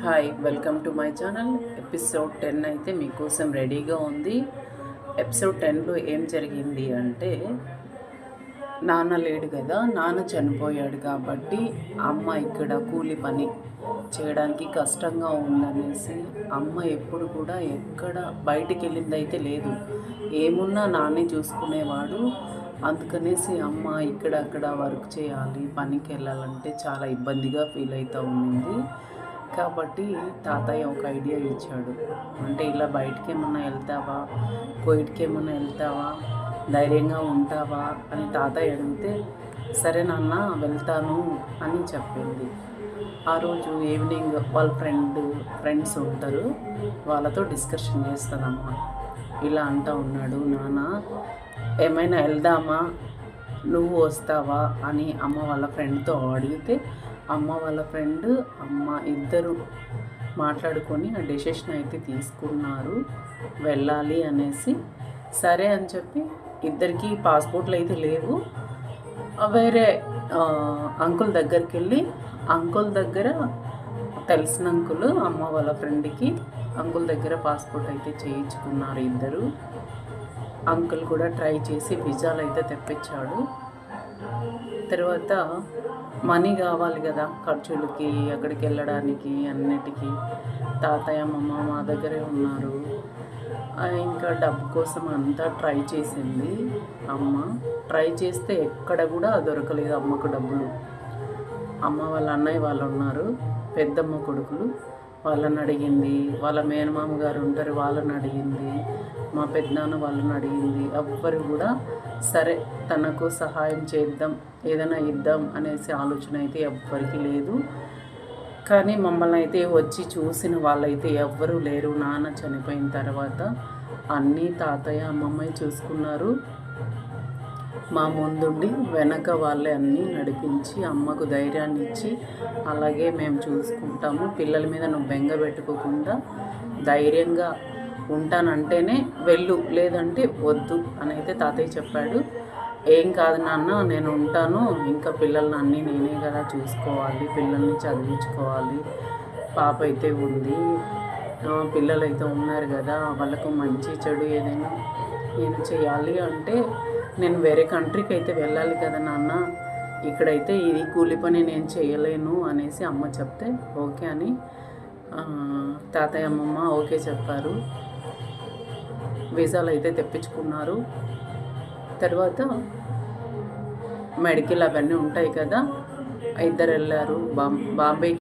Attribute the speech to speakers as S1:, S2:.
S1: Hi, welcome to my channel. Episode 10 అయితే మీకోసం రెడీగా ఉంది. ఎపిసోడ్ 10లో ఏం జరిగింది అంటే, నాన్న లేడు కదా, నాన్న చనిపోయాడు కాబట్టి అమ్మ ఇక్కడ కూలి పని చేయడానికి కష్టంగా ఉందనేసి అమ్మ ఎప్పుడు కూడా ఎక్కడ బయటికి వెళ్ళిందైతే లేదు. ఏమున్నా నాన్నే చూసుకునేవాడు. అందుకనేసి అమ్మ ఇక్కడక్కడ వర్క్ చేయాలి, పనికి వెళ్ళాలంటే చాలా ఇబ్బందిగా ఫీల్ అవుతూ ఉండింది. కాబట్టి తాతయ్య ఒక ఐడియా ఇచ్చాడు. అంటే ఇలా బయటికి ఏమన్నా వెళ్తావా, కోయిట్కి ఏమన్నా వెళ్తావా, ధైర్యంగా ఉంటావా అని తాతయ్య అడిగితే, సరే నాన్న వెళ్తాను అని చెప్పింది. ఆ రోజు ఈవినింగ్ వాళ్ళ ఫ్రెండ్స్ ఉంటారు, వాళ్ళతో డిస్కషన్ చేస్తానమ్మా. ఇలా అంటూ ఉన్నాడు, నాన్న ఏమైనా వెళ్దామా, నువ్వు వస్తావా అని అమ్మ వాళ్ళ ఫ్రెండ్తో అడిగితే, అమ్మ వాళ్ళ ఫ్రెండ్ అమ్మ ఇద్దరు మాట్లాడుకొని ఆ డెసిషన్ అయితే తీసుకున్నారు వెళ్ళాలి అనేసి. సరే అని చెప్పి ఇద్దరికి పాస్పోర్ట్లు అయితే లేవు. వేరే అంకుల్ దగ్గరికి వెళ్ళి, అంకుల్ దగ్గర తెలిసిన అంకుల్ అమ్మ వాళ్ళ ఫ్రెండ్కి అంకుల్ దగ్గర పాస్పోర్ట్ అయితే చేయించుకున్నారు ఇద్దరు. అంకుల్ కూడా ట్రై చేసి విజాలు అయితే తెప్పించాడు. తర్వాత మనీ కావాలి కదా ఖర్చులకి, అక్కడికి వెళ్ళడానికి, అన్నిటికీ. తాతయ్య అమ్మమ్మ మా దగ్గరే ఉన్నారు. ఇంకా డబ్బు కోసం అంతా ట్రై చేసింది అమ్మ. ట్రై చేస్తే ఎక్కడ కూడా దొరకలేదు అమ్మకు డబ్బులు. అమ్మ వాళ్ళ అన్నయ్య వాళ్ళు ఉన్నారు, పెద్దమ్మ కొడుకులు, వాళ్ళని అడిగింది. వాళ్ళ మేనమామ గారు ఉంటారు, వాళ్ళని అడిగింది. మా పెద్దనాన్న వాళ్ళని అడిగింది. ఎవ్వరు కూడా సరే తనకు సహాయం చేద్దాం, ఏదైనా ఇద్దాం అనేసి ఆలోచన అయితే ఎవ్వరికి లేదు. కానీ మమ్మల్ని అయితే వచ్చి చూసిన వాళ్ళైతే ఎవ్వరూ లేరు. నాన్న చనిపోయిన తర్వాత అన్నీ తాతయ్య అమ్మమ్మ చూసుకున్నారు. మా ముందుండి వెనక వాళ్ళే అన్నీ నడిపించి అమ్మకు ధైర్యాన్ని ఇచ్చి, అలాగే మేము చూసుకుంటాము, పిల్లల మీద నువ్వు బెంగ పెట్టుకోకుండా ధైర్యంగా ఉంటానంటేనే వెళ్ళు, లేదంటే వద్దు అని అయితే తాతయ్య చెప్పాడు. ఏం కాదు నాన్న, నేను ఉంటాను, ఇంకా పిల్లల్ని అన్నీ నేనే కదా చూసుకోవాలి, పిల్లల్ని చదివించుకోవాలి, పాప అయితే ఉంది, పిల్లలు అయితే ఉన్నారు కదా, వాళ్ళకు మంచి చెడు ఏదైనా నేను చేయాలి అంటే నేను వేరే కంట్రీకి అయితే వెళ్ళాలి కదా నాన్న, ఇక్కడైతే ఇది కూలి పని నేను చేయలేను అనేసి అమ్మ చెప్తే ఓకే అని తాతయ్య అమ్మమ్మ ఓకే చెప్పారు. వీసాలు అయితే తెప్పించుకున్నారు. తర్వాత మెడికల్ అవన్నీ ఉంటాయి కదా, ఇద్దరు వెళ్ళారు బాంబేకి.